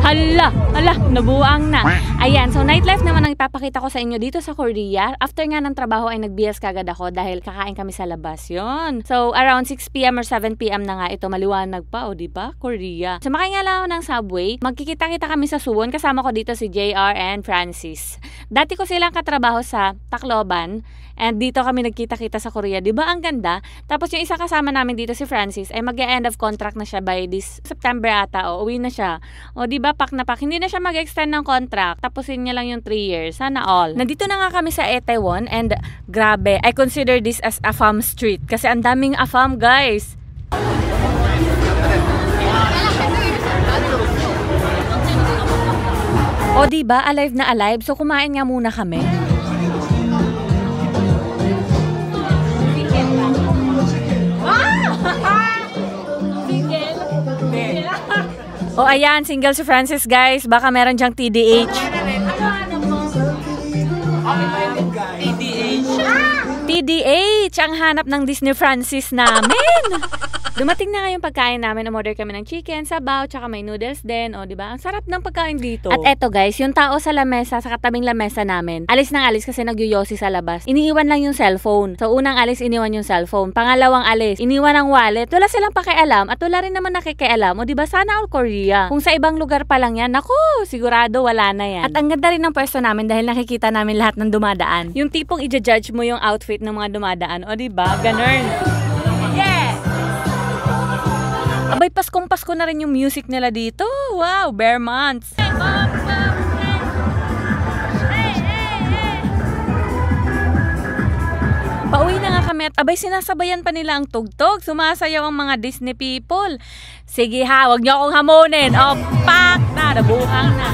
Hala, nabuang na. Ayan, so nightlife naman ang ipapakita ko sa inyo dito sa Korea. After nga ng trabaho ay nag-BS kagad ako dahil kakain kami sa labas. Yun. So around 6 PM or 7 PM na nga ito, maliwanag pa, o diba? Korea. Sumakay nga lang ako ng subway. Magkikita-kita kami sa Suwon. Kasama ko dito si JR and Francis. Dati ko silang katrabaho sa Tacloban. And dito kami nagkita-kita sa Korea. Diba ang ganda? Tapos yung isa kasama namin dito si Francis ay mag-e-end of contract na siya by this September ata. O uwi na siya. O diba, pak na pak. Hindi na siya mag-extend ng contract. Tapusin niya lang yung 3 years. Sana all. Nandito na nga kami sa Itaewon. And grabe, I consider this as Afam Street. Kasi ang daming Afam, guys. O diba, alive na alive. So kumain nga muna kami. O ayan, single si Francis, guys. Baka meron dyang TDH. TDH ang hanap ng Disney Francis namin. Dumating na nga yung pagkain namin. Umorder kami ng chicken, sabaw, tsaka may noodles din. O, diba? Ang sarap ng pagkain dito. At eto, guys, yung tao sa lamesa, sa katabing lamesa namin, alis nang alis kasi nagyoyosi sa labas. Iniiwan lang yung cellphone. So, unang alis, iniwan yung cellphone. Pangalawang alis, iniwan ang wallet. Wala silang pakialam at wala rin naman nakikialam. O, diba? Sana all Korea. Kung sa ibang lugar pa lang yan, naku, sigurado wala na yan. At ang ganda rin ng pwesto namin dahil nakikita namin lahat ng dumadaan. Yung tipong i-judge mo yung outfit ng mga dumadaan. O, diba? Ganun. Yeah! Abay, Paskong-Pasko na rin yung music nila dito. Wow, Bear Months. Pauwi na nga kami at abay, sinasabayan pa nila ang tugtog. Sumasayaw ang mga Disney people. Sige ha, wag niyo akong hamunin. O, pak na, nabuhang na.